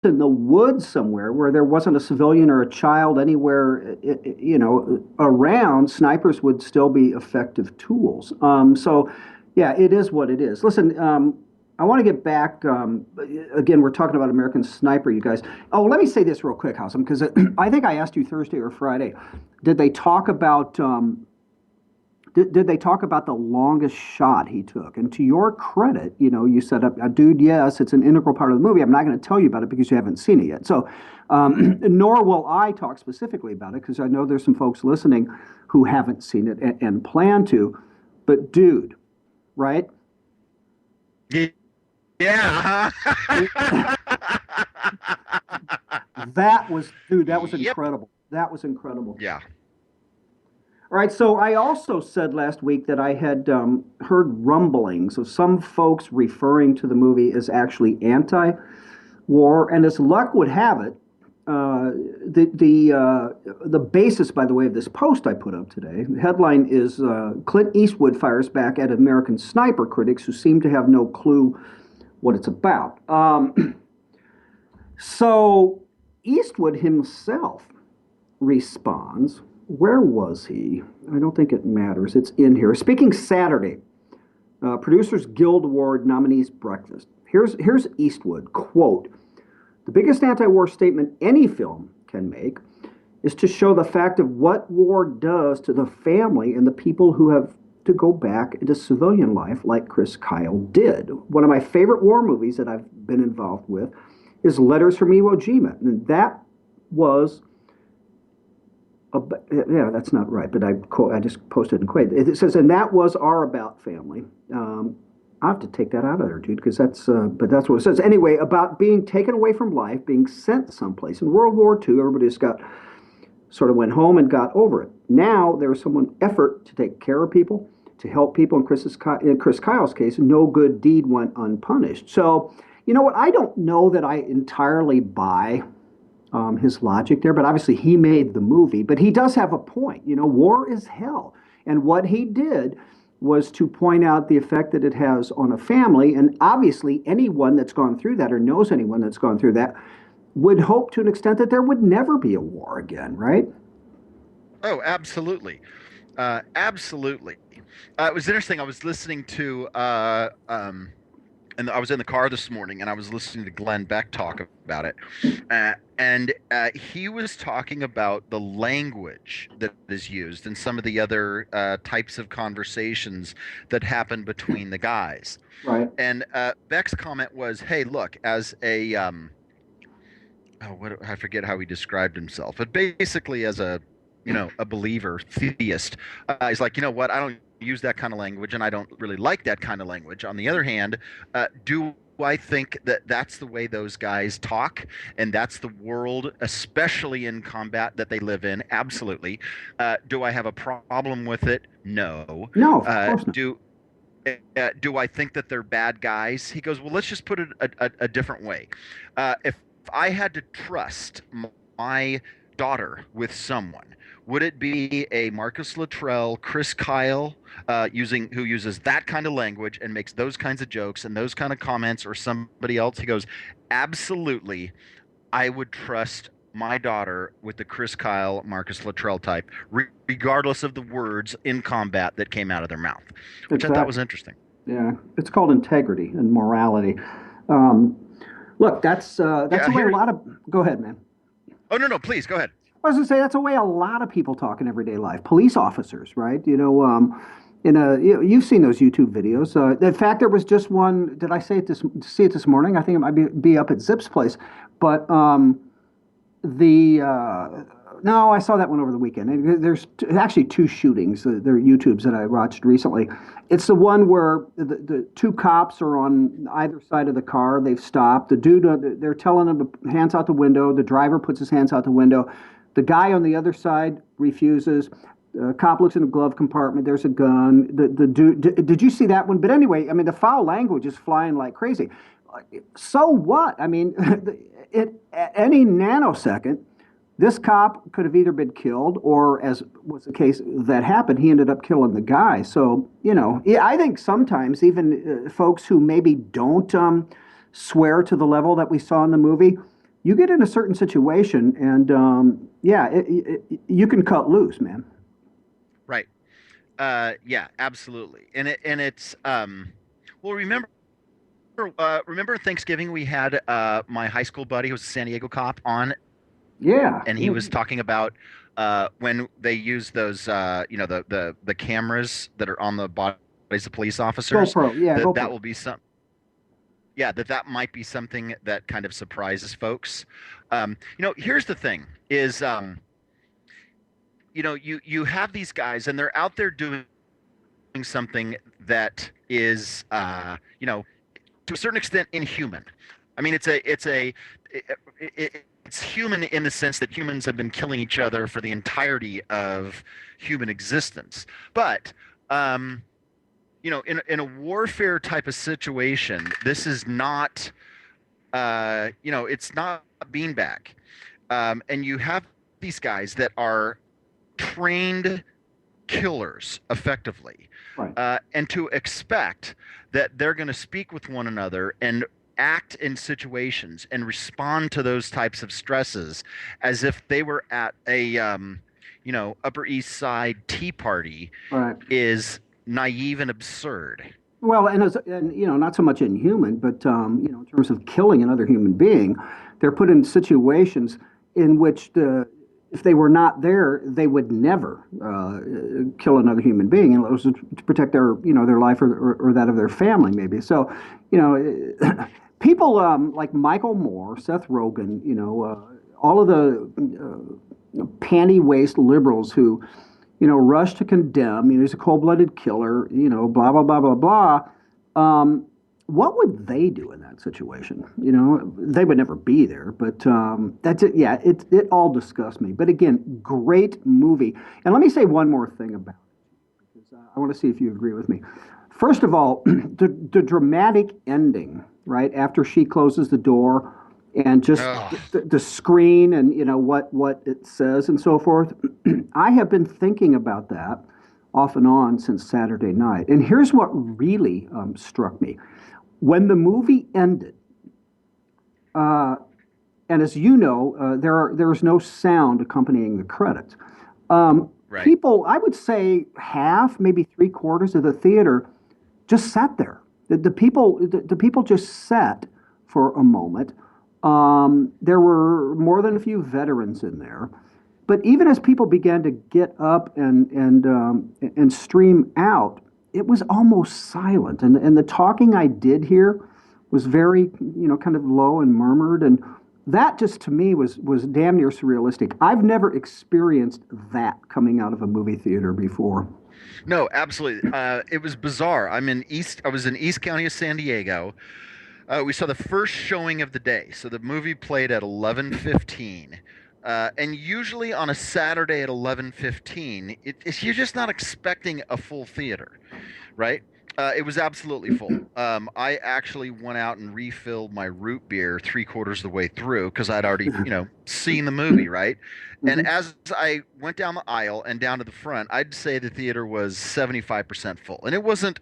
in the woods somewhere where there wasn't a civilian or a child anywhere, around, snipers would still be effective tools. So, yeah, it is what it is. Listen, I want to get back. Again, we're talking about American Sniper, you guys. Oh, let me say this real quick, Hassan, because I think I asked you Thursday or Friday. Did they talk about did they talk about the longest shot he took? And to your credit, you said, dude, yes, it's an integral part of the movie. I'm not going to tell you about it because you haven't seen it yet. So, nor will I talk specifically about it because I know there's some folks listening who haven't seen it and plan to. But, dude, right? Yeah. That was Yep. incredible. That was incredible. Yeah. All right, so I also said last week that I had heard rumblings of some folks referring to the movie as actually anti-war, and as luck would have it, the basis, by the way, of this post I put up today, the headline is Clint Eastwood fires back at American Sniper critics who seem to have no clue what it's about. So Eastwood himself responds. Where was he? I don't think it matters. It's in here. Speaking Saturday, Producers Guild Award nominees breakfast. Here's Eastwood, quote, the biggest anti-war statement any film can make is to show the fact of what war does to the family and the people who have to go back into civilian life like Chris Kyle did. One of my favorite war movies that I've been involved with is Letters from Iwo Jima. And that was yeah, that's not right, but I just posted and quoted. It says, and that was our about family. I have to take that out of there, dude, because but that's what it says. Anyway, about being taken away from life, being sent someplace. In World War II, everybody just sort of went home and got over it. Now there's someone effort to take care of people, to help people. In Chris Kyle's case, no good deed went unpunished. So, you know what? I don't know that I entirely buy his logic there, but obviously he made the movie. But he does have a point. War is hell. And what he did was to point out the effect that it has on a family. And obviously, anyone that's gone through that or knows anyone that's gone through that would hope to an extent that there would never be a war again, right? Oh, absolutely. Absolutely. It was interesting. I was listening to and I was in the car this morning and I was listening to Glenn Beck talk about it. And he was talking about the language that is used in some of the other types of conversations that happen between the guys. Right. And Beck's comment was, hey, look, as a, I forget how he described himself, but basically as a believer, theist, he's like, you know what, I don't use that kind of language and I don't really like that kind of language. On the other hand, do I think that that's the way those guys talk and that's the world, especially in combat, that they live in? Absolutely. Do I have a problem with it? No. No, of course not. Do I think that they're bad guys? He goes, well, let's just put it a different way. If I had to trust my daughter with someone, would it be a Marcus Luttrell, Chris Kyle, who uses that kind of language and makes those kinds of jokes and those kind of comments, or somebody else? He goes, absolutely, I would trust my daughter with the Chris Kyle, Marcus Luttrell type, regardless of the words in combat that came out of their mouth, which I thought was interesting. Yeah, it's called integrity and morality. Um, Look, that's Yeah, the way a here. lot of. Go ahead, man. Oh, no, no, please go ahead. I was gonna say that's the way a lot of people talk in everyday life. Police officers, right? You've seen those YouTube videos. In fact, there was just one. Did I see it this morning? I think it might be up at Zip's place, but the no, I saw that one over the weekend. There's actually two shootings. They're YouTubes that I watched recently. It's the one where the two cops are on either side of the car. They've stopped. The dude, they're telling him to hands out the window. The driver puts his hands out the window. The guy on the other side refuses. Cop looks in the glove compartment. There's a gun. The dude. Did you see that one? But anyway, I mean, the foul language is flying like crazy. So what? I mean, at any nanosecond, this cop could have either been killed or, as was the case that happened, he ended up killing the guy. So, yeah, I think sometimes even folks who maybe don't swear to the level that we saw in the movie, you get in a certain situation, and yeah, you can cut loose, man. Right. Yeah, absolutely. And it's well, remember Thanksgiving we had my high school buddy who was a San Diego cop on, Yeah, and he yeah. was talking about when they use those the cameras that are on the bodies of police officers, GoPro, yeah, that GoPro. will be some yeah, that might be something that kind of surprises folks. Here's the thing is you have these guys and they're out there doing something that is to a certain extent inhuman. I mean, it's human in the sense that humans have been killing each other for the entirety of human existence. But in a warfare type of situation, this is not it's not a beanbag. And you have these guys that are trained killers effectively, Right. and to expect that they're going to speak with one another and act in situations and respond to those types of stresses as if they were at a Upper East Side tea party Right. is naive and absurd. Well, and not so much inhuman, but in terms of killing another human being, they're put in situations in which if they were not there, they would never kill another human being, and it was to protect their life or that of their family, maybe. So, people like Michael Moore, Seth Rogen, all of the panty waist liberals who rush to condemn. He's a cold-blooded killer. Blah blah blah blah blah. What would they do in that situation? They would never be there. But that's it. Yeah, it all disgusts me. But again, great movie. And let me say one more thing about it because I want to see if you agree with me. First of all, the dramatic ending, right after she closes the door, and just Ugh. the screen and what it says and so forth. I have been thinking about that off and on since Saturday night. And here's what really struck me. When the movie ended, uh, and as you know, there's no sound accompanying the credits. Right. People, I would say half, maybe three-quarters of the theater just sat there. The people just sat for a moment. There were more than a few veterans in there, but even as people began to get up and stream out, it was almost silent. And the talking I did hear was very kind of low and murmured, and that just to me was damn near surrealistic. I've never experienced that coming out of a movie theater before. No, absolutely. It was bizarre. I was in East County of San Diego. We saw the first showing of the day. So the movie played at 11:15. And usually on a Saturday at 11:15, you're just not expecting a full theater, right? It was absolutely full. I actually went out and refilled my root beer three-quarters of the way through because I'd already, seen the movie, right? And Mhm. as I went down the aisle and down to the front, I'd say the theater was 75% full. And it wasn't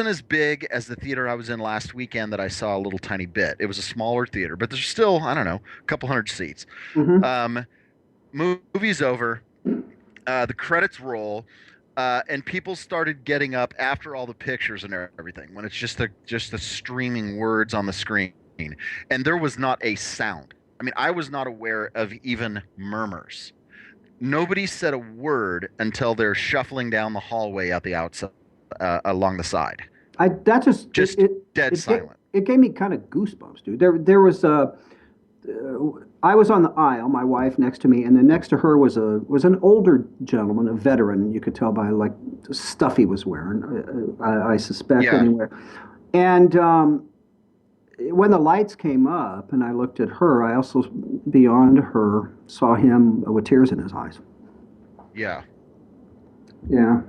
as big as the theater I was in last weekend that I saw a little tiny bit. It was a smaller theater, but there's still, I don't know, a couple hundred seats. Mhm. Um, Movie's over. The credits roll, and people started getting up after all the pictures and everything. When it's just the streaming words on the screen, and there was not a sound. I mean, I was not aware of even murmurs. Nobody said a word until they're shuffling down the hallway out the outside, along the side. I that just Just dead silent. it gave me kind of goosebumps, dude. There was I was on the aisle, my wife next to me, and then next to her was an older gentleman, a veteran. You could tell by like the stuff he was wearing. I suspect Yeah. anyway. And when the lights came up, and I looked at her, I also beyond her saw him with tears in his eyes. Yeah. Yeah,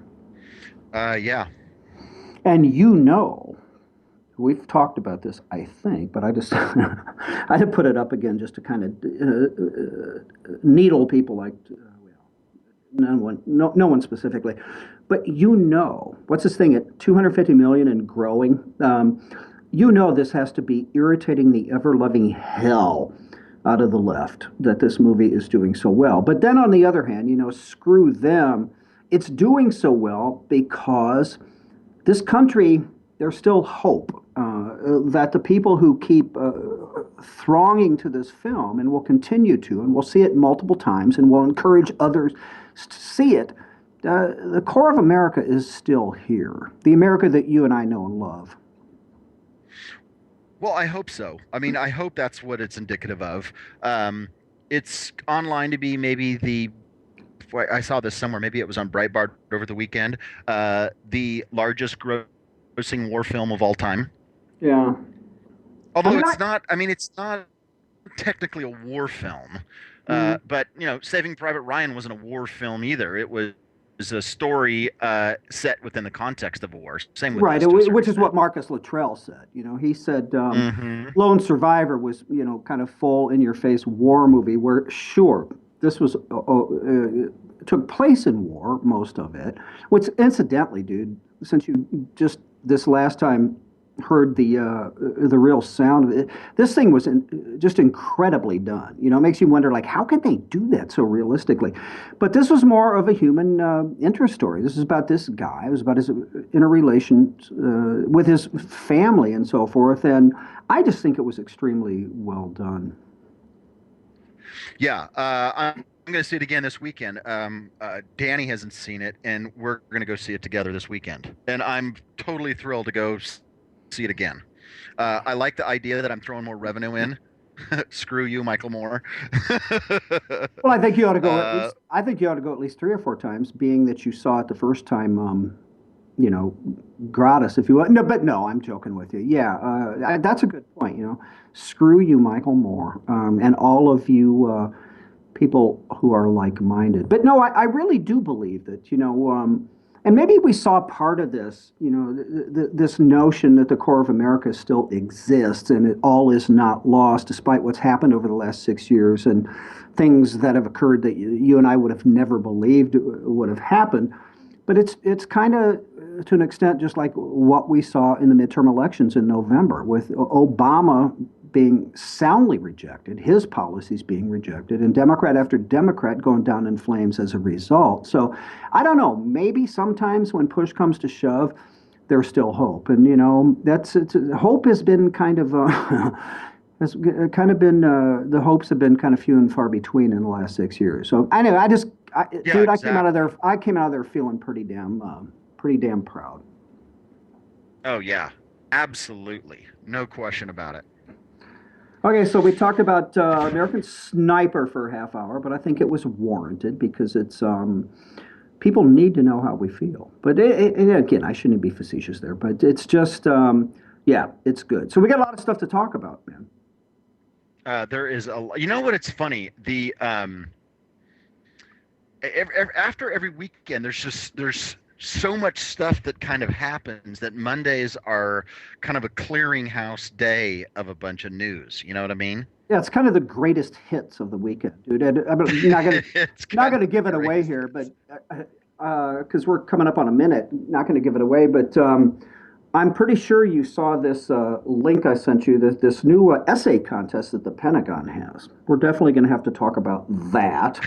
Yeah. and we've talked about this, I think, but I just I had to put it up again just to kind of needle people like no one specifically, but what's this thing at 250 million and growing? This has to be irritating the ever loving hell out of the left that this movie is doing so well. But then on the other hand, screw them. It's doing so well because this country, there's still hope that the people who keep thronging to this film and will continue to, and we'll see it multiple times, and will encourage others to see it. The core of America is still here. The America that you and I know and love. Well, I hope so. I mean, I hope that's what it's indicative of. It's online to be maybe I saw this somewhere. Maybe it was on Breitbart over the weekend. The largest grossing war film of all time. Yeah. I Although mean, it's not. I mean, it's not technically a war film. mm, But Saving Private Ryan wasn't a war film either. It was a story set within the context of a war. Same with right, this to a certain which is extent. what Marcus Luttrell said. He said Hmm. Lone Survivor was, kind of full in your face war movie where, sure, this was took place in war, most of it. Which, incidentally, dude, since you just this last time heard the real sound of it, this thing was just incredibly done. It makes you wonder, like, how could they do that so realistically? But this was more of a human interest story. This is about this guy. It was about his interrelation with his family and so forth. And I just think it was extremely well done. Yeah, I'm going to see it again this weekend. Danny hasn't seen it, and we're going to go see it together this weekend. And I'm totally thrilled to go see it again. I like the idea that I'm throwing more revenue in. Screw you, Michael Moore. Well, I think you ought to go at uh, least. I think you ought to go at least 3 or 4 times, being that you saw it the first time. You know, gratis if you want. No, but no, I'm joking with you. Yeah, that's a good point. Screw you, Michael Moore, and all of you people who are like-minded. But no, I really do believe that. And maybe we saw part of this. This notion that the core of America still exists and it all is not lost, despite what's happened over the last 6 years and things that have occurred that you and I would have never believed would have happened. But it's kind of to an extent just like what we saw in the midterm elections in November, with Obama being soundly rejected, his policies being rejected, and Democrat after Democrat going down in flames as a result. So I don't know. Maybe sometimes when push comes to shove, there's still hope, and hope has been kind of. Has kind of been the hopes have been kind of few and far between in the last 6 years. So I know yeah, dude, I came out of there. exactly. I came out of there feeling pretty damn proud. Oh yeah, absolutely, no question about it. Okay, so we talked about American Sniper for a half hour, but I think it was warranted because it's people need to know how we feel. But and again, I shouldn't be facetious there, but it's just yeah, it's good. So we got a lot of stuff to talk about, man. There is you know what? It's funny. After every weekend, there's so much stuff that kind of happens that Mondays are kind of a clearinghouse day of a bunch of news. You know what I mean? Yeah, it's kind of the greatest hits of the weekend, dude. And I'm not gonna It's not kind of gonna give the it away greatest here, but hits. because we're coming up on a minute, not gonna give it away, but I'm pretty sure you saw this link I sent you. This new essay contest that the Pentagon has. We're definitely gonna have to talk about that.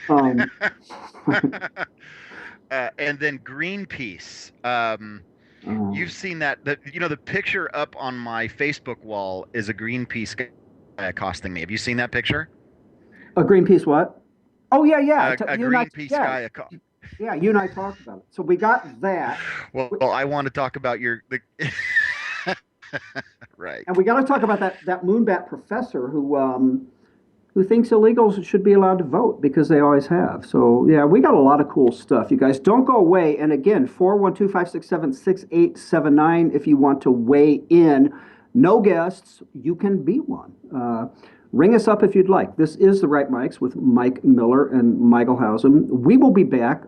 Um, And then Greenpeace. You've um, seen that? The picture up on my Facebook wall is a Greenpeace guy accosting me. Have you seen that picture? a Greenpeace what? Oh yeah, yeah. A You and I, Greenpeace yeah, guy. yeah. You and I talked about it. So we got that. Well, I want to talk about right. And we got to talk about that Moonbat professor who thinks illegals should be allowed to vote because they always have. So yeah, we got a lot of cool stuff. You guys don't go away. And again, 412-567-6879 if you want to weigh in. No guests, you can be one. Ring us up if you'd like. This is The Right Mics with Mike Miller and Michael Hausen. We will be back.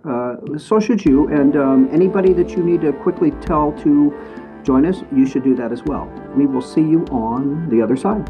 So should you. And anybody that you need to quickly tell to join us, you should do that as well. We will see you on the other side.